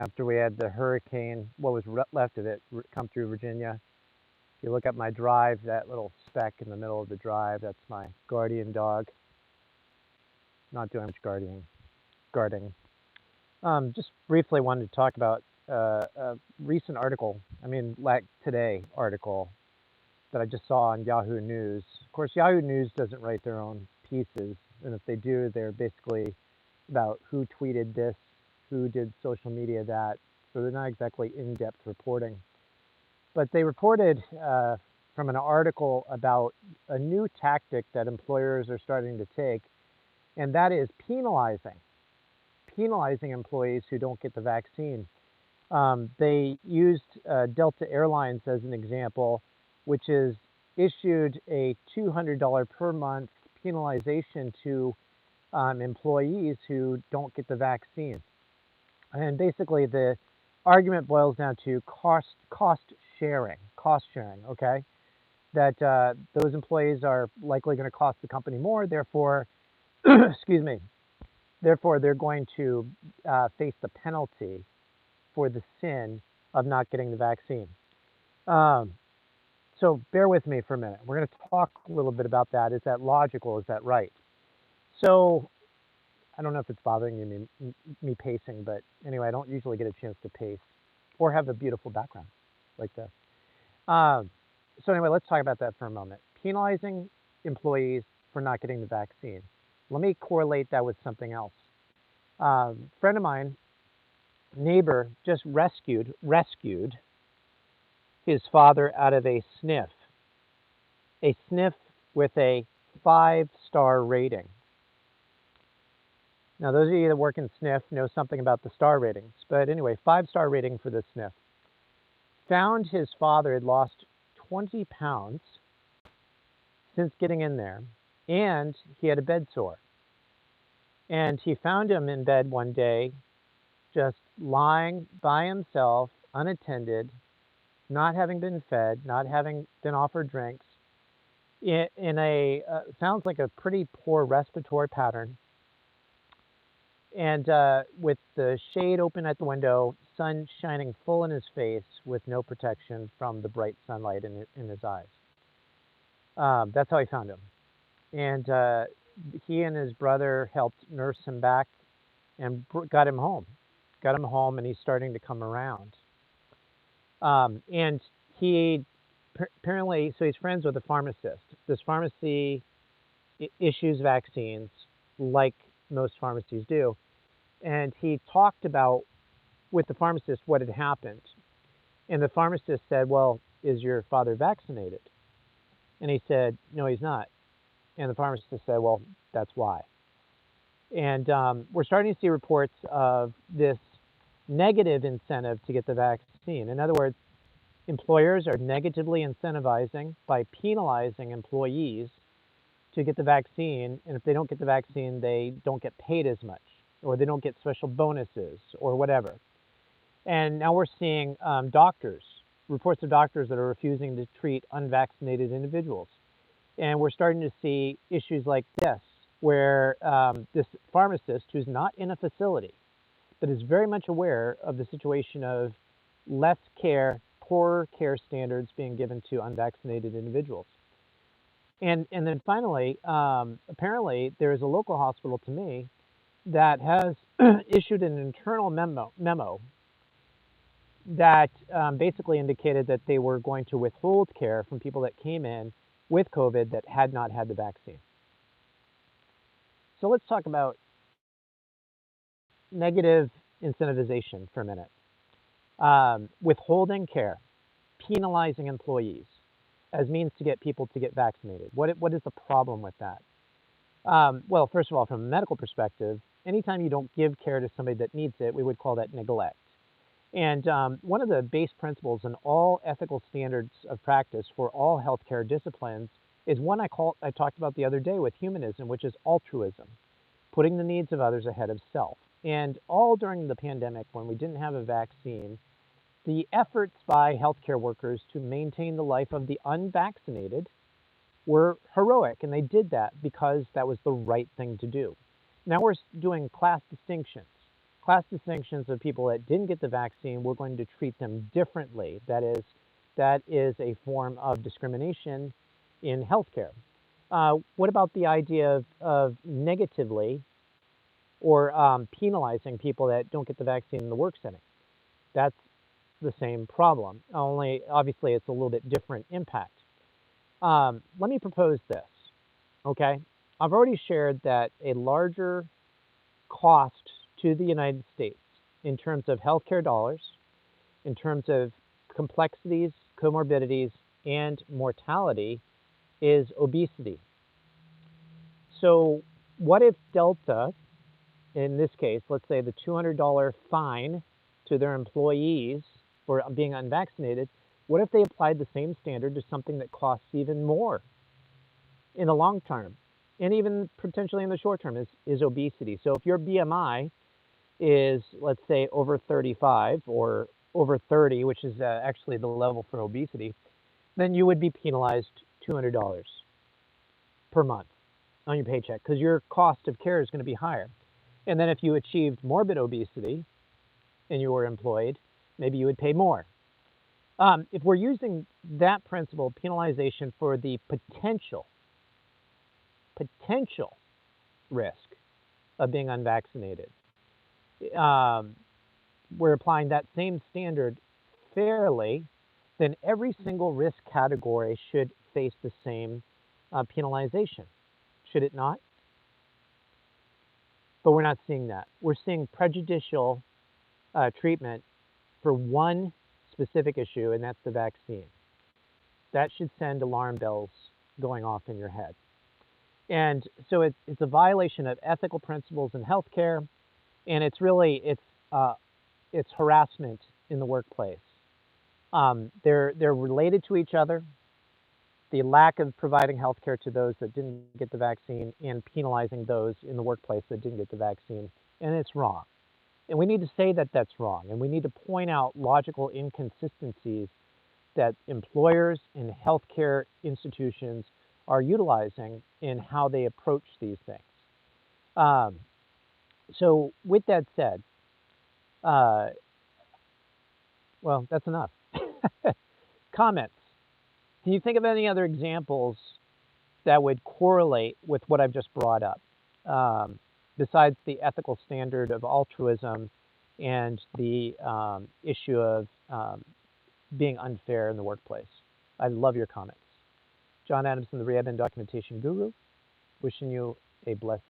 after we had the hurricane, what was left of it, come through Virginia. If you look at my drive, that little speck in the middle of the drive, that's my guardian dog. Not doing much guarding. Just briefly wanted to talk about a recent article, I mean, like today article that I just saw on Yahoo News. Of course, Yahoo News doesn't write their own pieces, and if they do, they're basically about who tweeted this, who did social media that, so they're not exactly in-depth reporting. But they reported from an article about a new tactic that employers are starting to take, and that is penalizing employees who don't get the vaccine. They used Delta Airlines as an example, which is issued a $200 per month penalization to employees who don't get the vaccine. And basically, the argument boils down to cost sharing. Okay, that those employees are likely going to cost the company more. Therefore, excuse me. Therefore, they're going to face the penalty for the sin of not getting the vaccine. Um, so bear with me for a minute. We're going to talk a little bit about that. Is that logical? Is that right? So I don't know if it's bothering you, me pacing, but anyway, I don't usually get a chance to pace or have a beautiful background like this. Um, so anyway, let's talk about that for a moment. Penalizing employees for not getting the vaccine. Let me correlate that with something else. Friend of mine, neighbor, just rescued his father out of a sniff with a 5-star rating. Now, those of you that work in sniff know something about the star ratings, but anyway, 5-star rating for this sniff. Found his father had lost 20 pounds since getting in there, and he had a bed sore. And he found him in bed one day, just lying by himself, unattended, not having been fed, not having been offered drinks, in a sounds like a pretty poor respiratory pattern, and with the shade open at the window, sun shining full in his face with no protection from the bright sunlight in his eyes. That's how he found him. And he and his brother helped nurse him back and got him home. Got him home, and he's starting to come around. And he apparently, so he's friends with a pharmacist. This pharmacy issues vaccines like most pharmacies do. And he talked about with the pharmacist what had happened. And the pharmacist said, well, is your father vaccinated? And he said, no, he's not. And the pharmacist said, well, that's why. And we're starting to see reports of this negative incentive to get the vaccine. In other words, employers are negatively incentivizing by penalizing employees to get the vaccine. And if they don't get the vaccine, they don't get paid as much, or they don't get special bonuses or whatever. And now we're seeing reports of doctors that are refusing to treat unvaccinated individuals. And we're starting to see issues like this, where this pharmacist who's not in a facility, but is very much aware of the situation of less care, poorer care standards being given to unvaccinated individuals. And then finally, apparently there is a local hospital to me that has issued an internal memo that basically indicated that they were going to withhold care from people that came in with COVID that had not had the vaccine. So let's talk about negative incentivization for a minute. Withholding care, penalizing employees as means to get people to get vaccinated. What is the problem with that? Well, first of all, from a medical perspective, anytime you don't give care to somebody that needs it, we would call that neglect. And one of the base principles in all ethical standards of practice for all healthcare disciplines is one I talked about the other day with humanism, which is altruism, putting the needs of others ahead of self. And all during the pandemic, when we didn't have a vaccine, the efforts by healthcare workers to maintain the life of the unvaccinated were heroic, and they did that because that was the right thing to do. Now we're doing class distinctions, class distinctions of people that didn't get the vaccine, we're going to treat them differently. That is a form of discrimination in healthcare. What about the idea of negatively or penalizing people that don't get the vaccine in the work setting? That's the same problem, only obviously it's a little bit different impact. Let me propose this, okay? I've already shared that a larger cost to the United States in terms of healthcare dollars, in terms of complexities, comorbidities, and mortality is obesity. So what if Delta, in this case, let's say the $200 fine to their employees for being unvaccinated, what if they applied the same standard to something that costs even more in the long term and even potentially in the short term is obesity. So if your BMI is, let's say, over 35 or over 30, which is actually the level for obesity, then you would be penalized $200 per month on your paycheck because your cost of care is going to be higher. And then if you achieved morbid obesity and you were employed, maybe you would pay more. If we're using that principle, penalization for the potential risk of being unvaccinated, we're applying that same standard fairly, then every single risk category should face the same penalization, should it not? But we're not seeing that. We're seeing prejudicial treatment for one specific issue, and that's the vaccine. That should send alarm bells going off in your head. And so it's a violation of ethical principles in healthcare, and it's harassment in the workplace. They're related to each other. The lack of providing healthcare to those that didn't get the vaccine and penalizing those in the workplace that didn't get the vaccine, and it's wrong. And we need to say that that's wrong, and we need to point out logical inconsistencies that employers and healthcare institutions are utilizing in how they approach these things. Um, so with that said, uh, well, that's enough. Comments. Can you think of any other examples that would correlate with what I've just brought up, besides the ethical standard of altruism and the issue of being unfair in the workplace? I love your comments. John Adamson, the Rehab and Documentation Guru, wishing you a blessed